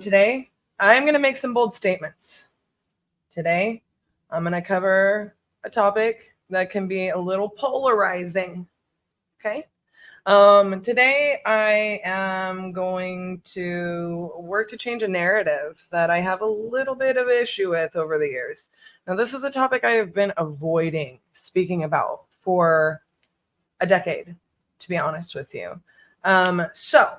Today, I'm going to make some bold statements. Today, I'm going to cover a topic that can be a little polarizing. Okay. Today, I am going to work to change a narrative that I have a little bit of issue with over the years. Now, this is a topic I have been avoiding speaking about for a decade, to be honest with you. So,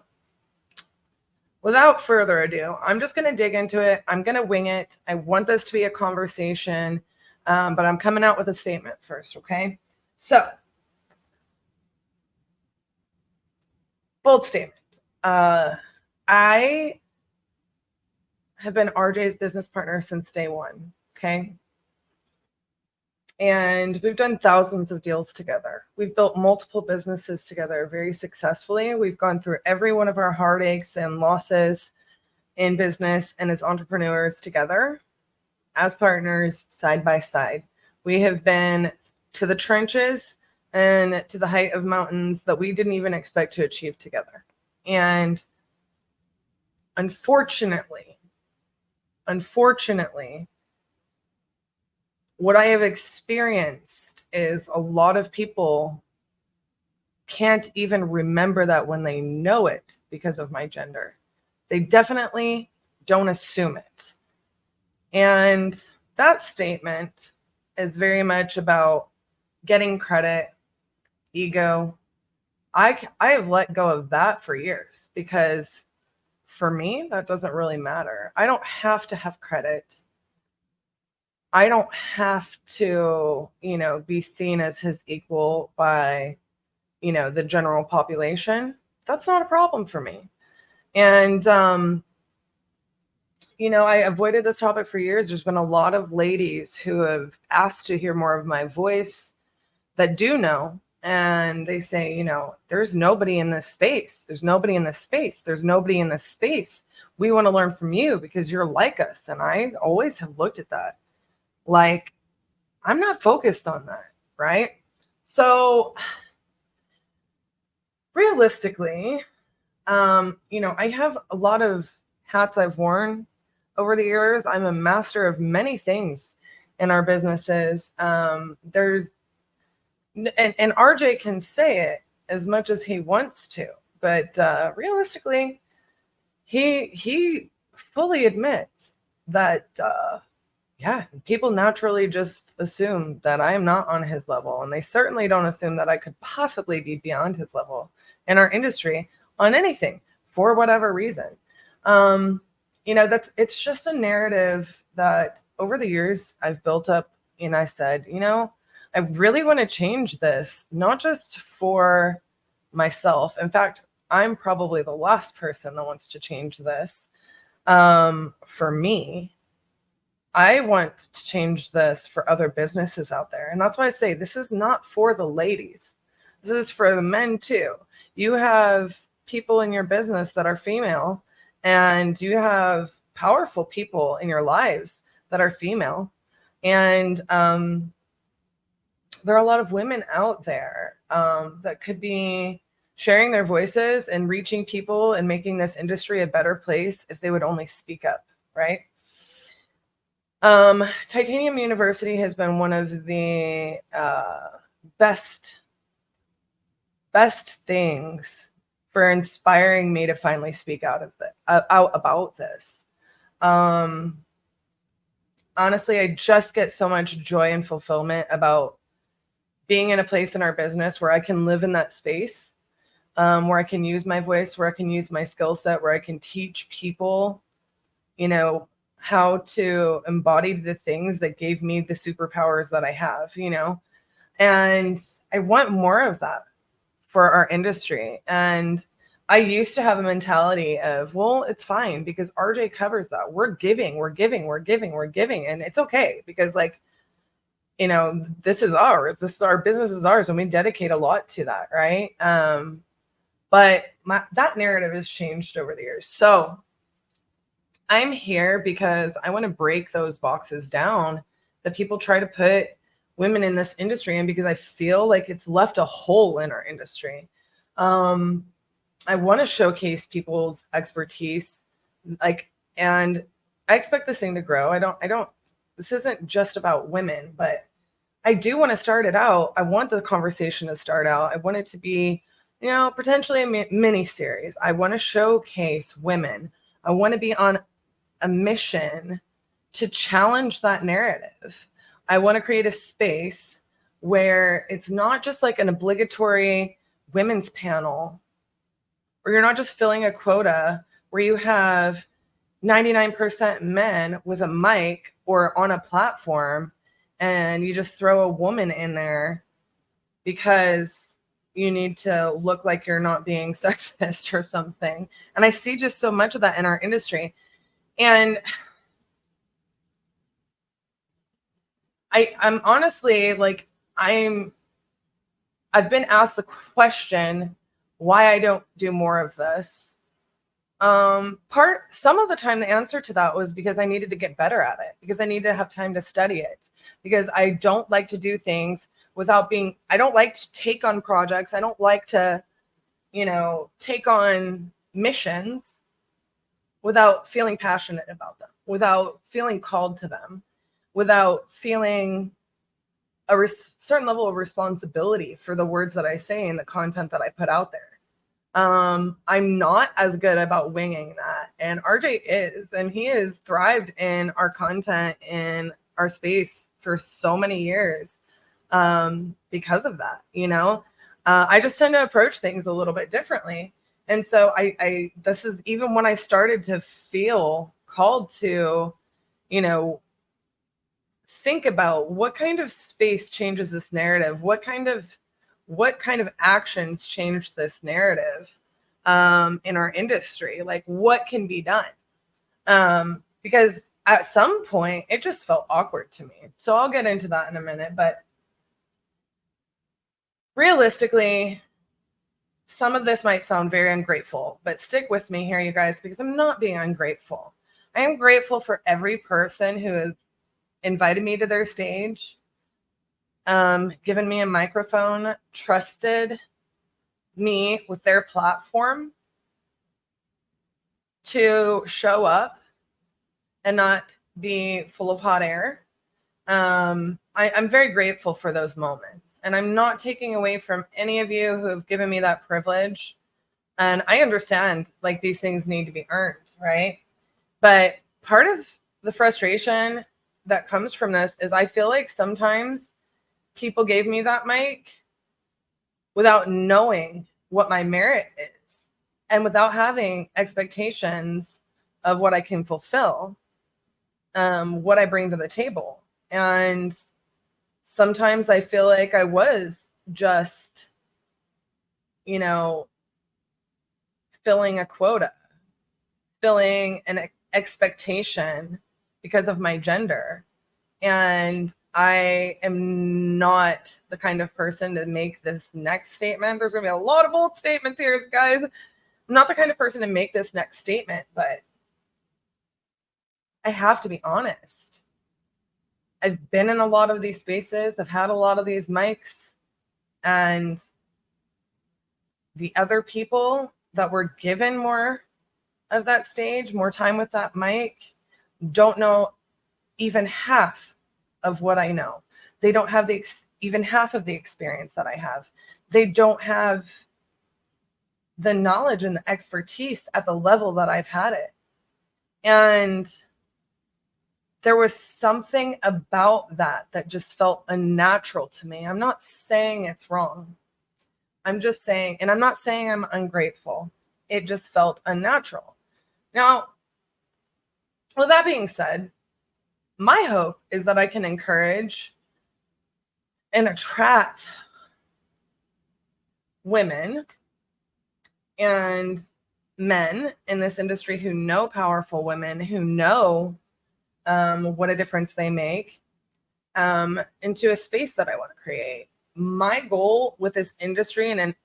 without further ado, I'm just going to dig into it. I'm going to wing it. I want this to be a conversation, but I'm coming out with a statement first, okay? So, bold statement. I have been RJ's business partner since day one, okay? And we've done thousands of deals together. We've built multiple businesses together very successfully. We've gone through every one of our heartaches and losses in business and as entrepreneurs together, as partners, side by side. We have been to the trenches and to the height of mountains that we didn't even expect to achieve together. And unfortunately, what I have experienced is a lot of people can't even remember that when they know it because of my gender. They definitely don't assume it. And that statement is very much about getting credit, ego. I have let go of that for years because for me, that doesn't really matter. I don't have to have credit. I don't have to, be seen as his equal by, the general population. That's not a problem for me. And, I avoided this topic for years. There's been a lot of ladies who have asked to hear more of my voice that do know. And they say, there's nobody in this space. There's nobody in this space. There's nobody in this space. We want to learn from you because you're like us. And I always have looked at that. Like, I'm not focused on that, right? So realistically, I have a lot of hats I've worn over the years. I'm a master of many things in our businesses. And RJ can say it as much as he wants to, but realistically, he fully admits that people naturally just assume that I am not on his level. And they certainly don't assume that I could possibly be beyond his level in our industry on anything for whatever reason. It's just a narrative that over the years I've built up. And I said, I really want to change this, not just for myself. In fact, I'm probably the last person that wants to change this. For me, I want to change this for other businesses out there. And that's why I say this is not for the ladies. This is for the men too. You have people in your business that are female, and you have powerful people in your lives that are female. And there are a lot of women out there that could be sharing their voices and reaching people and making this industry a better place if they would only speak up, right? Titanium University has been one of the best things for inspiring me to finally speak out about this. Honestly, I just get so much joy and fulfillment about being in a place in our business where I can live in that space, where I can use my voice, where I can use my skill set, where I can teach people, how to embody the things that gave me the superpowers that I have, and I want more of that for our industry. And I used to have a mentality of, well, it's fine because RJ covers that. We're giving. And it's okay because this is ours. This is our business is ours. And we dedicate a lot to that. Right. But that narrative has changed over the years. So I'm here because I want to break those boxes down that people try to put women in this industry in, because I feel like it's left a hole in our industry. I want to showcase people's expertise, like And I expect this thing to grow. This isn't just about women, but I do want to start it out. I want the conversation to start out. I want it to be, potentially a mini series. I want to showcase women. I want to be on a mission to challenge that narrative. I want to create a space where it's not just like an obligatory women's panel, or you're not just filling a quota where you have 99% men with a mic or on a platform, and you just throw a woman in there because you need to look like you're not being sexist or something. And I see just so much of that in our industry. And I'm honestly like, I've been asked the question why I don't do more of this. Some of the time the answer to that was because I needed to get better at it, because I needed to have time to study it, because I don't like to do things I don't like to take on projects. I don't like to, take on missions without feeling passionate about them, without feeling called to them, without feeling a certain level of responsibility for the words that I say and the content that I put out there. I'm not as good about winging that. And RJ is, and he has thrived in our content, in our space for so many years because of that, I just tend to approach things a little bit differently. And so this is even when I started to feel called to, think about what kind of space changes this narrative, what kind of actions change this narrative in our industry, like what can be done, because at some point it just felt awkward to me. So I'll get into that in a minute, but realistically, some of this might sound very ungrateful, but stick with me here, you guys, because I'm not being ungrateful. I am grateful for every person who has invited me to their stage, given me a microphone, trusted me with their platform to show up and not be full of hot air. I'm very grateful for those moments. And I'm not taking away from any of you who have given me that privilege. And I understand like these things need to be earned, right? But part of the frustration that comes from this is I feel like sometimes people gave me that mic without knowing what my merit is and without having expectations of what I can fulfill, what I bring to the table. And sometimes I feel like I was just, filling a quota, filling an expectation because of my gender. And I am not the kind of person to make this next statement. There's going to be a lot of bold statements here, guys. I'm not the kind of person to make this next statement, but I have to be honest. I've been in a lot of these spaces. I've had a lot of these mics, and the other people that were given more of that stage, more time with that mic, don't know even half of what I know. They don't have even half of the experience that I have. They don't have the knowledge and the expertise at the level that I've had it. And there was something about that just felt unnatural to me. I'm not saying it's wrong. I'm just saying, and I'm not saying I'm ungrateful. It just felt unnatural. Now, with that being said, my hope is that I can encourage and attract women and men in this industry who know powerful women, who know what a difference they make, into a space that I want to create. My goal with this industry and in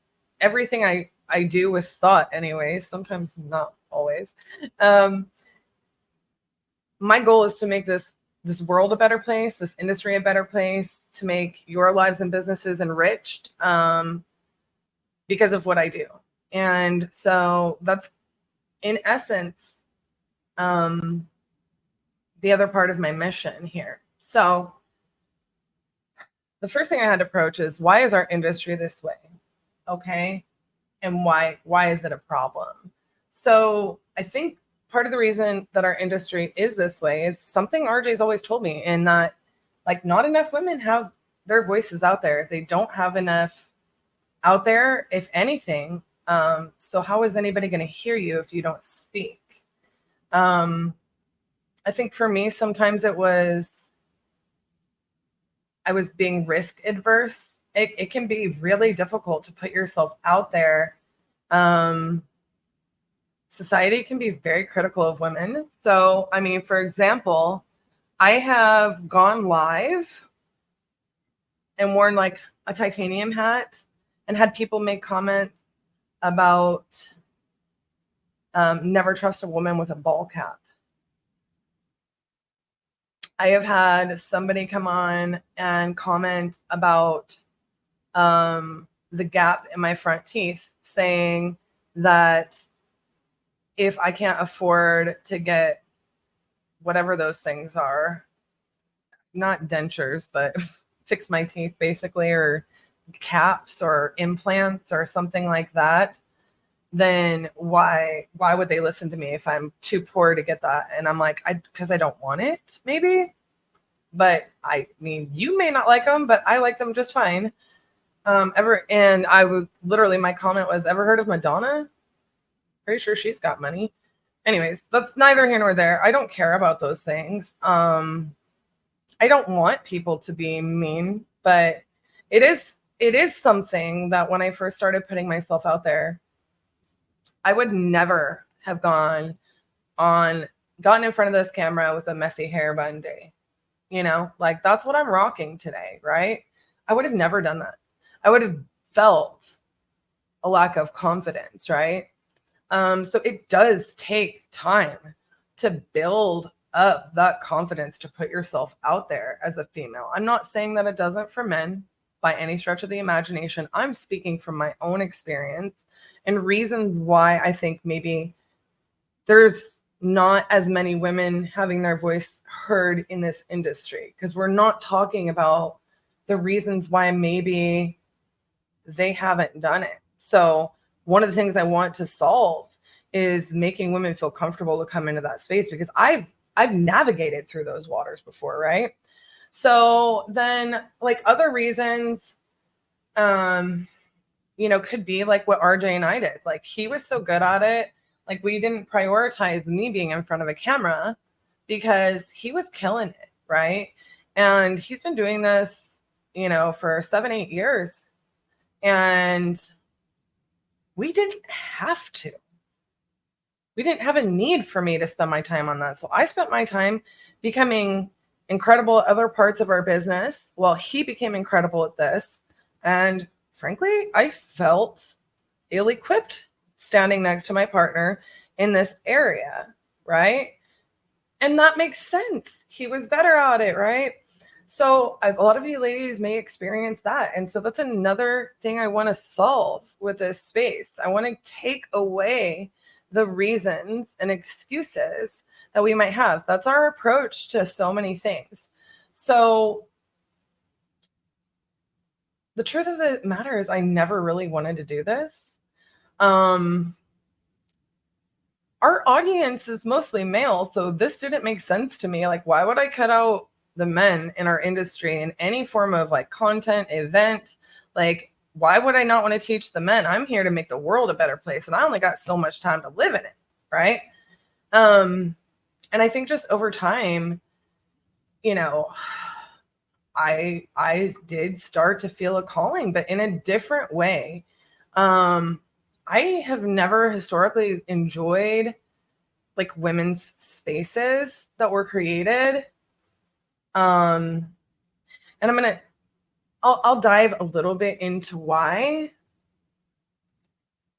everything I do with thought anyways, sometimes not always, my goal is to make this world a better place, this industry a better place, to make your lives and businesses enriched because of what I do. And so that's, in essence, the other part of my mission here. So the first thing I had to approach is, why is our industry this way? Okay. And why is it a problem? So I think part of the reason that our industry is this way is something RJ's always told me, and that like not enough women have their voices out there. They don't have enough out there, if anything. So how is anybody going to hear you if you don't speak? I think for me, sometimes I was being risk adverse. It can be really difficult to put yourself out there. Society can be very critical of women. So, I mean, for example, I have gone live and worn like a titanium hat and had people make comments about never trust a woman with a ball cap. I have had somebody come on and comment about the gap in my front teeth, saying that if I can't afford to get whatever those things are, not dentures, but fix my teeth basically, or caps or implants or something like that, then why would they listen to me if I'm too poor to get that? And I'm like, because I don't want it, maybe. But I mean, you may not like them, but I like them just fine. And I would literally, my comment was, ever heard of Madonna? Pretty sure she's got money. Anyways, that's neither here nor there. I don't care about those things. I don't want people to be mean, but it is something that when I first started putting myself out there, I would never have gotten in front of this camera with a messy hair bun day. You know, like that's what I'm rocking today, right? I would have never done that. I would have felt a lack of confidence, right? So it does take time to build up that confidence to put yourself out there as a female. I'm not saying that it doesn't for men by any stretch of the imagination. I'm speaking from my own experience and reasons why I think maybe there's not as many women having their voice heard in this industry, because we're not talking about the reasons why maybe they haven't done it. So one of the things I want to solve is making women feel comfortable to come into that space, because I've navigated through those waters before, right? So then like other reasons, could be like what RJ and I did. Like he was so good at it. Like we didn't prioritize me being in front of a camera because he was killing it, right? And he's been doing this, for 7-8 years. And we didn't have to. We didn't have a need for me to spend my time on that. So I spent my time becoming incredible at other parts of our business while he became incredible at this. And frankly, I felt ill-equipped standing next to my partner in this area, right? And that makes sense. He was better at it, right? So a lot of you ladies may experience that. And so that's another thing I want to solve with this space. I want to take away the reasons and excuses that we might have. That's our approach to so many things. So the truth of the matter is I never really wanted to do this. Our audience is mostly male, so this didn't make sense to me. Like, why would I cut out the men in our industry in any form of like content, event? Like, why would I not want to teach the men? I'm here to make the world a better place, and I only got so much time to live in it, right? And I think just over time, I did start to feel a calling, but in a different way. I have never historically enjoyed like women's spaces that were created. And I'll dive a little bit into why.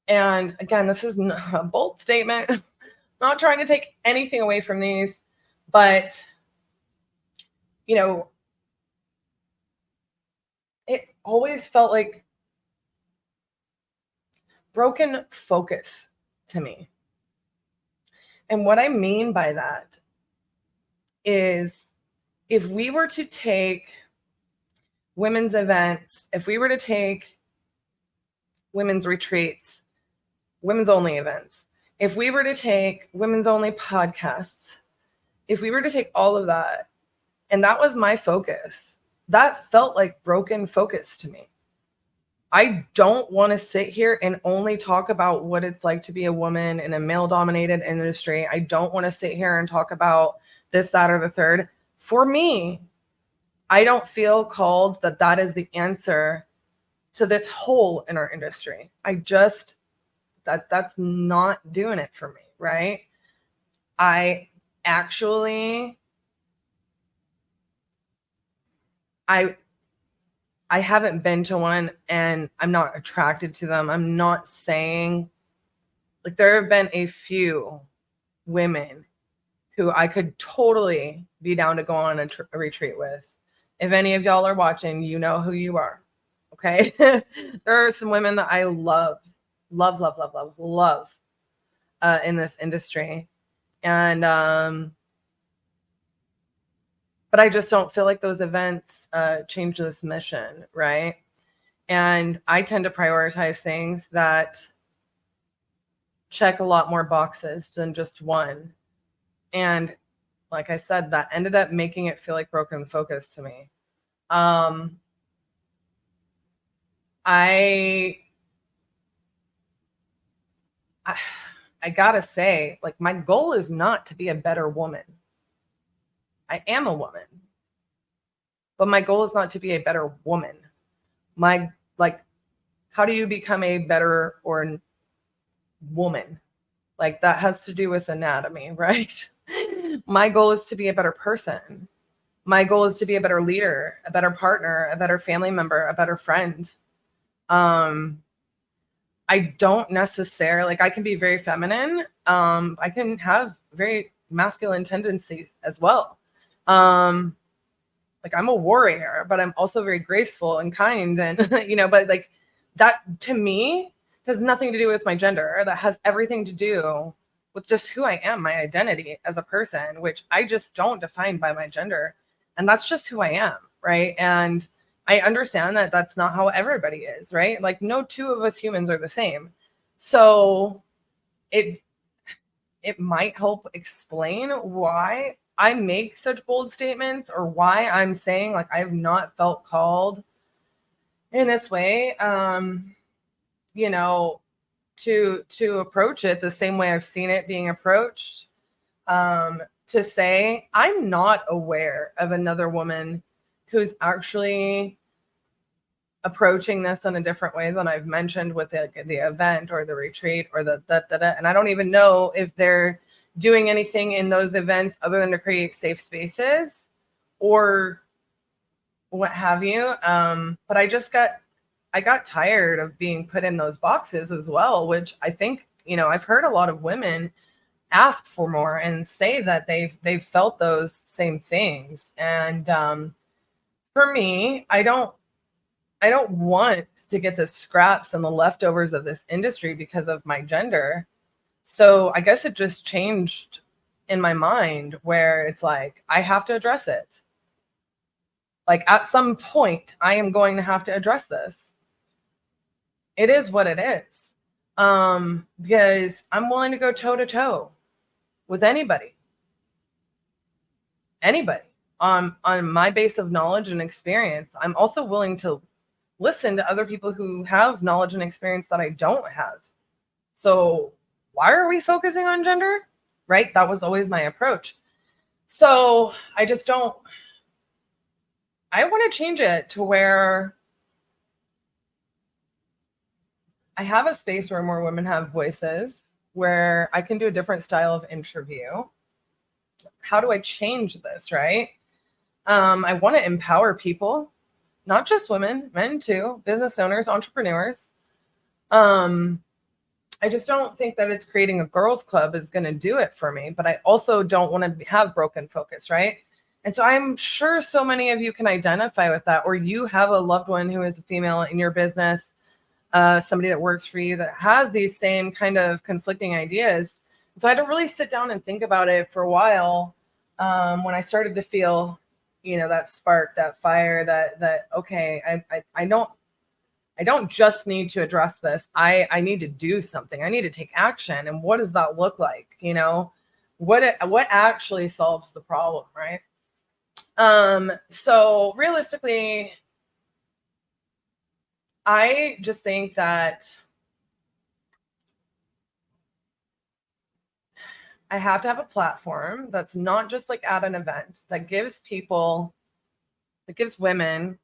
And again, this is a bold statement, not trying to take anything away from these, but it always felt like broken focus to me. And what I mean by that is, if we were to take women's events, if we were to take women's retreats, women's only events, if we were to take women's only podcasts, if we were to take all of that, and that was my focus, that felt like broken focus to me. I don't want to sit here and only talk about what it's like to be a woman in a male-dominated industry. I don't want to sit here and talk about this, that, or the third. For me, I don't feel called that that is the answer to this hole in our industry. I just, that's not doing it for me, right? I actually, I haven't been to one and I'm not attracted to them. I'm not saying, like, there have been a few women who I could totally be down to go on a retreat with. If any of y'all are watching, you know who you are. Okay. There are some women that I love in this industry. And, but I just don't feel like those events change this mission, right? And I tend to prioritize things that check a lot more boxes than just one. And like I said, that ended up making it feel like broken focus to me. I gotta say, like, my goal is not to be a better woman. I am a woman, but my goal is not to be a better woman. How do you become a better or woman? Like, that has to do with anatomy, right? My goal is to be a better person. My goal is to be a better leader, a better partner, a better family member, a better friend. I don't necessarily, like, I can be very feminine. I can have very masculine tendencies as well. Like, I'm a warrior, but I'm also very graceful and kind, and but like, that to me has nothing to do with my gender. That has everything to do with just who I am, my identity as a person, which I just don't define by my gender. And that's just who I am, right? And I understand that that's not how everybody is, right? Like, no two of us humans are the same. So it might help explain why I make such bold statements, or why I'm saying, like, I have not felt called in this way, to approach it the same way I've seen it being approached. To say I'm not aware of another woman who's actually approaching this in a different way than I've mentioned with the event or the retreat or and I don't even know if they're doing anything in those events other than to create safe spaces or what have you. But I got tired of being put in those boxes as well, which I think, I've heard a lot of women ask for more and say that they've felt those same things. And for me, I don't want to get the scraps and the leftovers of this industry because of my gender. So I guess it just changed in my mind, where it's like, I have to address it. Like, at some point, I am going to have to address this. It is what it is. Because I'm willing to go toe to toe with anybody on my base of knowledge and experience. I'm also willing to listen to other people who have knowledge and experience that I don't have. So why are we focusing on gender? Right? That was always my approach. So I want to change it to where I have a space where more women have voices, where I can do a different style of interview. How do I change this, right? I want to empower people, not just women, men too, business owners, entrepreneurs. I just don't think that it's creating a girls club is going to do it for me, but I also don't want to have broken focus, right? And so I'm sure so many of you can identify with that, or you have a loved one who is a female in your business, somebody that works for you that has these same kind of conflicting ideas. So I had to really sit down and think about it for a while. When I started to feel, that spark, that fire, that okay, I don't just need to address this. I need to do something. I need to take action. And what does that look like? What actually solves the problem, right? So realistically, I just think that I have to have a platform that's not just like at an event, that gives women,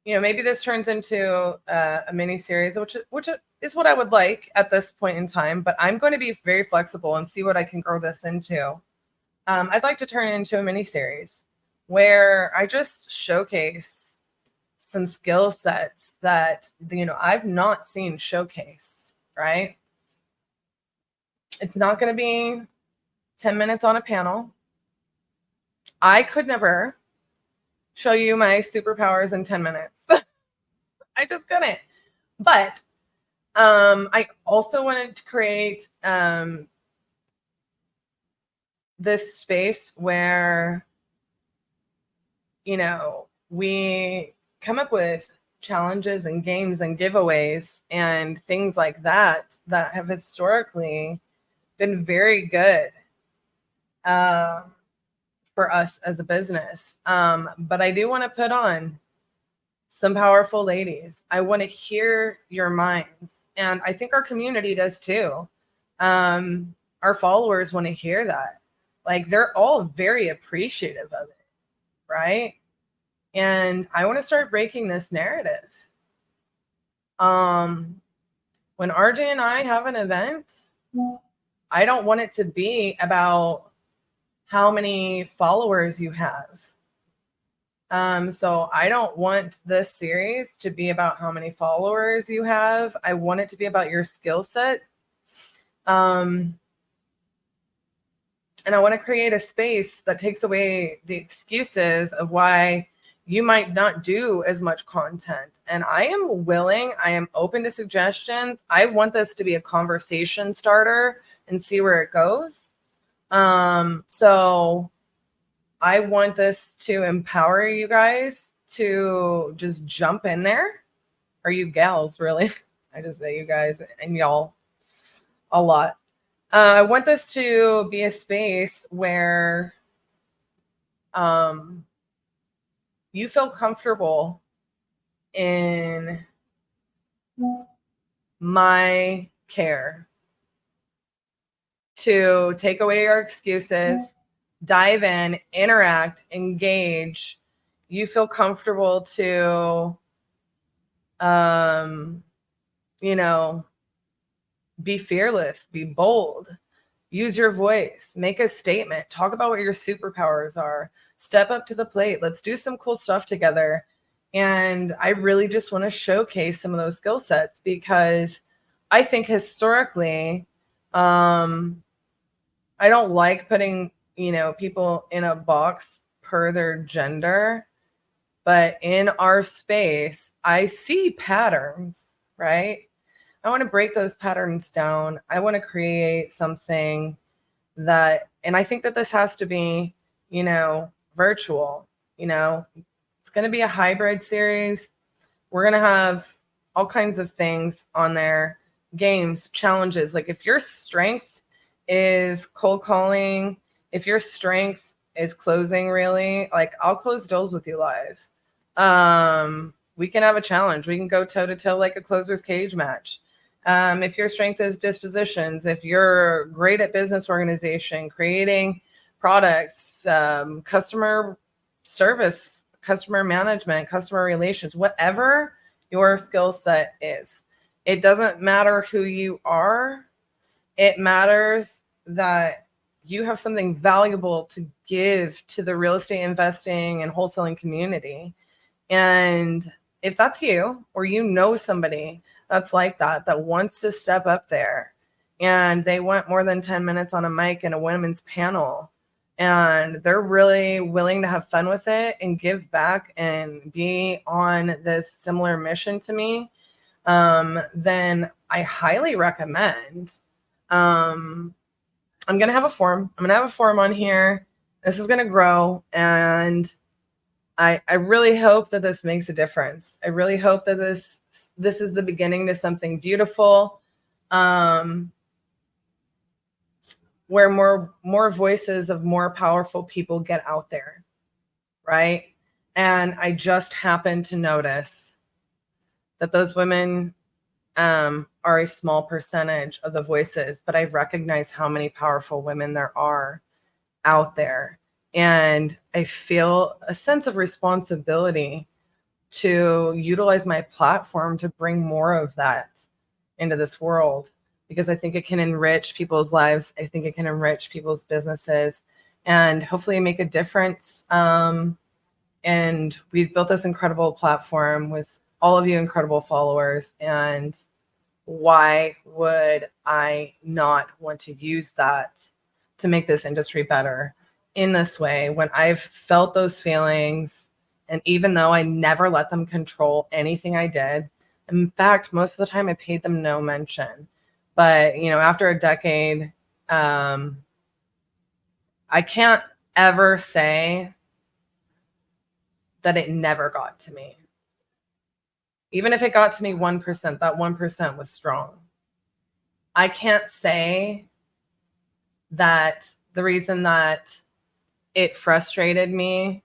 maybe this turns into a mini series, which is what I would like at this point in time. But I'm going to be very flexible and see what I can grow this into. I'd like to turn it into a mini series where I just showcase some skill sets that I've not seen showcased. Right? It's not going to be 10 minutes on a panel. I could never show you my superpowers in 10 minutes. I just couldn't. But I also wanted to create this space where, we come up with challenges and games and giveaways and things like that have historically been very good for us as a business. But I do want to put on some powerful ladies. I want to hear your minds. And I think our community does too. Our followers want to hear that. Like, they're all very appreciative of it, right? And I want to start breaking this narrative. When RJ and I have an event, I don't want it to be about how many followers you have. So I don't want this series to be about how many followers you have. I want it to be about your skill set. And I want to create a space that takes away the excuses of why you might not do as much content. And I am open to suggestions. I want this to be a conversation starter and see where it goes. So I want this to empower you guys to just jump in there. Or you gals, really. I just say you guys and y'all a lot. I want this to be a space where you feel comfortable in my care to take away your excuses, dive in, interact, engage. You feel comfortable to, be fearless, be bold, use your voice, make a statement, talk about what your superpowers are, step up to the plate. Let's do some cool stuff together. And I really just want to showcase some of those skill sets because I think historically, I don't like putting, people in a box per their gender. But in our space, I see patterns, right? I want to break those patterns down. I want to create something that, and I think that this has to be, virtual. It's going to be a hybrid series. We're going to have all kinds of things on there, games, challenges. Like, if your strength is cold calling, if your strength is closing, really, like, I'll close deals with you live. We can have a challenge. We can go toe to toe like a closer's cage match. If your strength is dispositions, if you're great at business organization, creating products, customer service, customer management, customer relations, whatever your skill set is, it doesn't matter who you are. It matters that you have something valuable to give to the real estate investing and wholesaling community. And if that's you, or somebody that's like that wants to step up there and they want more than 10 minutes on a mic in a women's panel, and they're really willing to have fun with it and give back and be on this similar mission to me, then I highly recommend I'm going to have a forum. I'm going to have a forum on here. This is going to grow. And I really hope that this makes a difference. I really hope that this is the beginning to something beautiful, where more voices of more powerful people get out there, right? And I just happened to notice that those women are a small percentage of the voices, but I recognize how many powerful women there are out there. And I feel a sense of responsibility to utilize my platform to bring more of that into this world, because I think it can enrich people's lives. I think it can enrich people's businesses and hopefully make a difference. And we've built this incredible platform with all of you incredible followers. And why would I not want to use that to make this industry better in this way when I've felt those feelings? And even though I never let them control anything I did, in fact, most of the time I paid them no mention. But, after a decade, I can't ever say that it never got to me. Even if it got to me 1%, that 1% was strong. I can't say that the reason that it frustrated me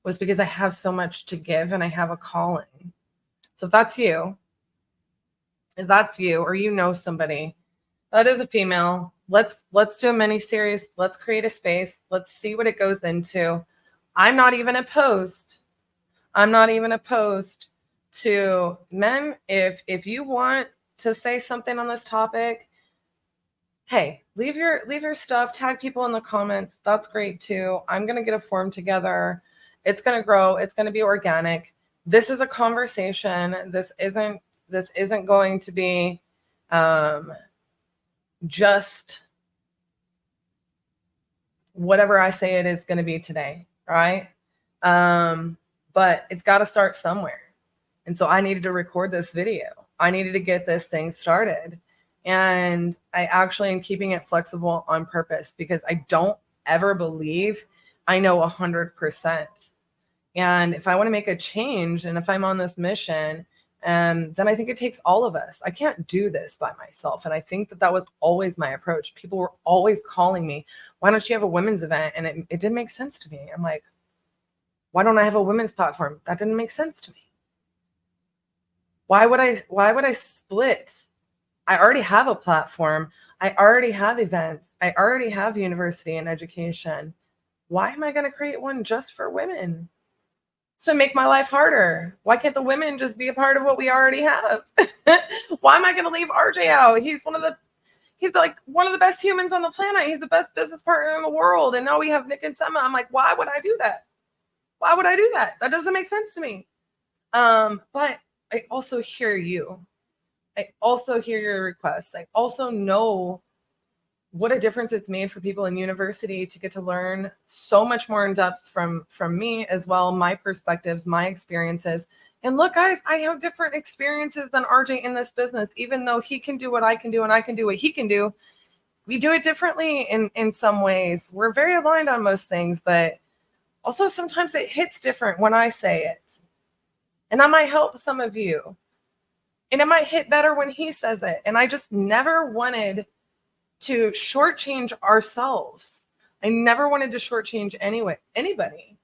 was because I have so much to give and I have a calling. So if that's you, or somebody that is a female, let's do a mini series. Let's create a space. Let's see what it goes into. I'm not even opposed to men. If you want to say something on this topic, hey, leave your stuff, tag people in the comments. That's great too. I'm going to get a forum together. It's going to grow. It's going to be organic. This is a conversation. This isn't going to be just whatever I say it is going to be today, right? But it's got to start somewhere. And so I needed to record this video. I needed to get this thing started. And I actually am keeping it flexible on purpose because I don't ever believe I know 100%. And if I want to make a change and if I'm on this mission, then I think it takes all of us. I can't do this by myself. And I think that was always my approach. People were always calling me, why don't you have a women's event? And it didn't make sense to me. I'm like, why don't I have a women's platform? That didn't make sense to me. Why would I split? I already have a platform. I already have events. I already have university and education. Why am I going to create one just for women? So make my life harder. Why can't the women just be a part of what we already have? Why am I going to leave RJ out? He's like one of the best humans on the planet. He's the best business partner in the world. And now we have Nick and Sema. I'm like, why would I do that? Why would I do that? That doesn't make sense to me. But I also hear you. I also hear your requests. I also know what a difference it's made for people in university to get to learn so much more in depth from me as well, my perspectives, my experiences. And look, guys, I have different experiences than RJ in this business. Even though he can do what I can do and I can do what he can do, we do it differently in some ways. We're very aligned on most things, but also sometimes it hits different when I say it. And that might help some of you. And it might hit better when he says it. And I just never wanted to shortchange ourselves. I never wanted to shortchange anybody.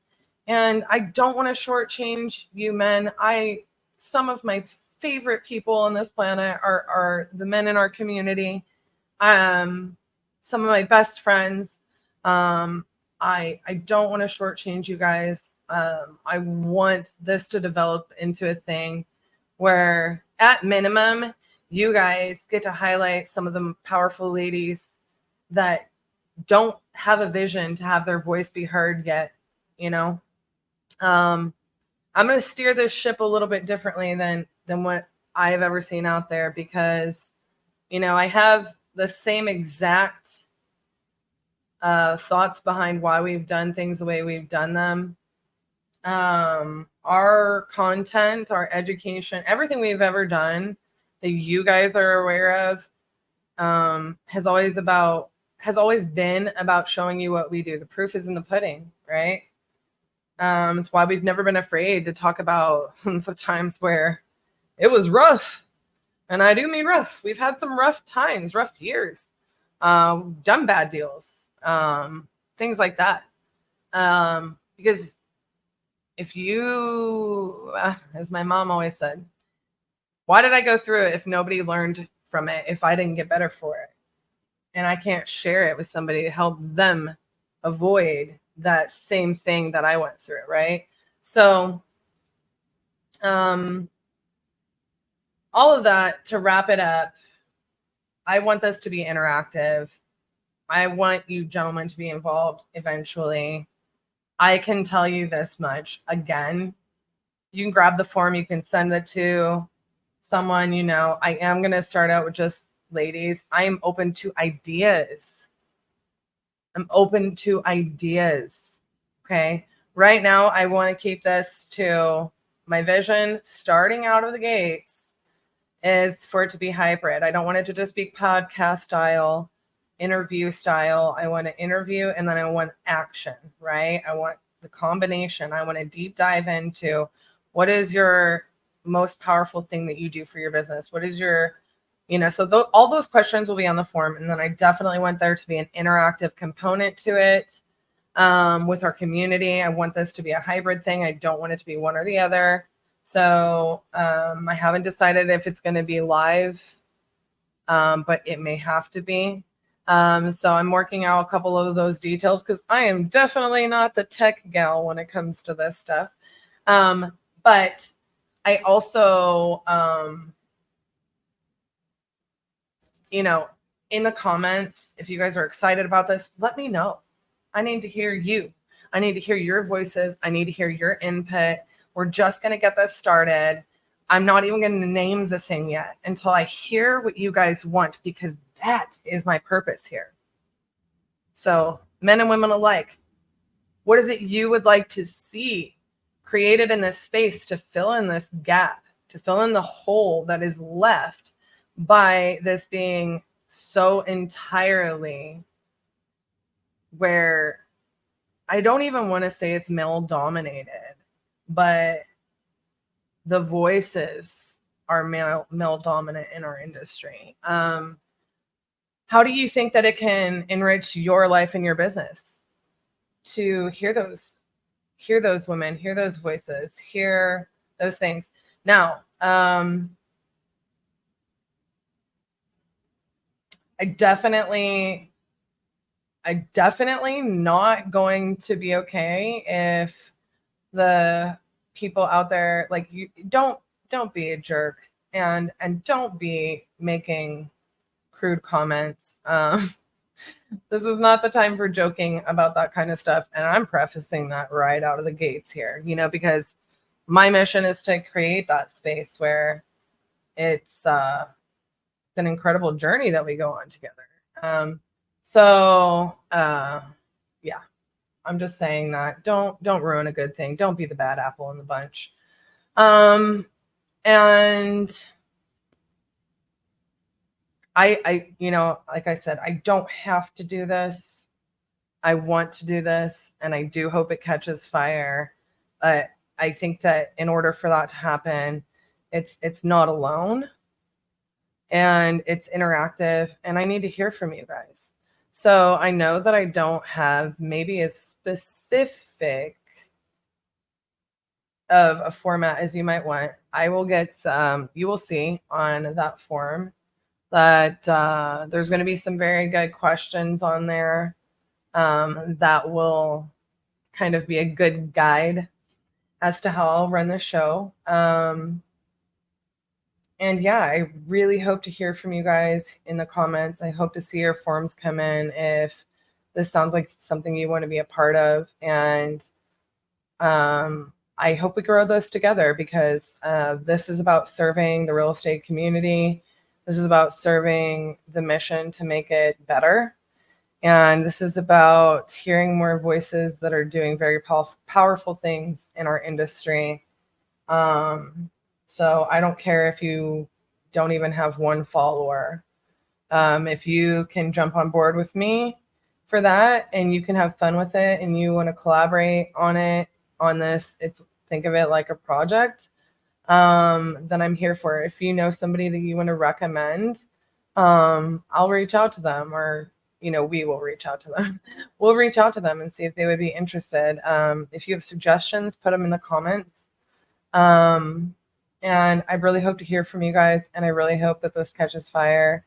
And I don't want to shortchange you men. Some of my favorite people on this planet are the men in our community. Some of my best friends. I don't want to shortchange you guys. I want this to develop into a thing where at minimum, you guys get to highlight some of the powerful ladies that don't have a vision to have their voice be heard yet. I'm going to steer this ship a little bit differently than what I have ever seen out there because, I have the same exact thoughts behind why we've done things the way we've done them. Our content, our education, everything we've ever done that you guys are aware of has always about has always been about showing you what we do. The proof is in the pudding, right? It's why we've never been afraid to talk about the times where it was rough. And I do mean rough. We've had some rough times, rough years, done bad deals, things like that. Because if you, as my mom always said, why did I go through it if nobody learned from it, if I didn't get better for it? And I can't share it with somebody to help them avoid that same thing that I went through, right? So, all of that to wrap it up, I want this to be interactive. I want you gentlemen to be involved eventually. I can tell you this much. Again, you can grab the form, you can send it to someone, you know. I am going to start out with just ladies. I am open to ideas. I'm open to ideas. Okay. Right now, I want to keep this to my vision starting out of the gates is for it to be hybrid. I don't want it to just be podcast style, interview style. I want to interview and then I want action, right? I want the combination. I want to deep dive into what is your most powerful thing that you do for your business? What is your, you know, so all those questions will be on the form. And then I definitely want there to be an interactive component to it with our community. I want this to be a hybrid thing. I don't want it to be one or the other. So I haven't decided if it's going to be live, but it may have to be. So I'm working out a couple of those details because I am definitely not the tech gal when it comes to this stuff. But I also, you know, in the comments, if you guys are excited about this, let me know. I need to hear you. I need to hear your voices. I need to hear your input. We're just going to get this started. I'm not even going to name the thing yet until I hear what you guys want, because that is my purpose here. So men and women alike, what is it you would like to see created in this space to fill in this gap, to fill in the hole that is left by this being so entirely where I don't even want to say it's male dominated, but the voices are male dominant in our industry. How do you think that it can enrich your life and your business to hear those women, hear those voices, hear those things? Now, I definitely not going to be okay if the people out there, like, you don't be a jerk and don't be making crude comments. This is not the time for joking about that kind of stuff. And I'm prefacing that right out of the gates here, you know, because my mission is to create that space where it's an incredible journey that we go on together. Yeah, I'm just saying that don't ruin a good thing. Don't be the bad apple in the bunch. And I, you know, like I said, I don't have to do this. I want to do this, and I do hope it catches fire. But I think that in order for that to happen, it's not alone, and it's interactive, and I need to hear from you guys. So I know that I don't have maybe as specific of a format as you might want. I will get some, you will see on that form that there's going to be some very good questions on there that will kind of be a good guide as to how I'll run the show. And yeah, I really hope to hear from you guys in the comments. I hope to see your forms come in if this sounds like something you want to be a part of. And I hope we grow this together, because this is about serving the real estate community. This is about serving the mission to make it better. And this is about hearing more voices that are doing very powerful things in our industry. So I don't care if you don't even have one follower. If you can jump on board with me for that and you can have fun with it and you want to collaborate on this, think of it like a project, then I'm here for it. If you know somebody that you want to recommend, I'll reach out to them, or we will reach out to them. We'll reach out to them and see if they would be interested. If you have suggestions, put them in the comments. And I really hope to hear from you guys, and I really hope that this catches fire.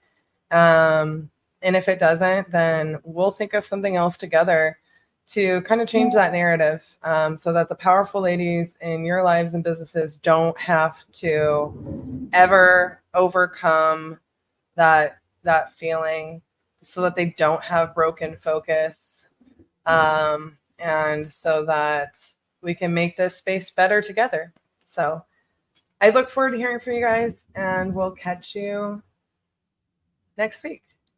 And if it doesn't, then we'll think of something else together to kind of change that narrative, so that the powerful ladies in your lives and businesses don't have to ever overcome that feeling, so that they don't have broken focus, and so that we can make this space better together. So I look forward to hearing from you guys, and we'll catch you next week.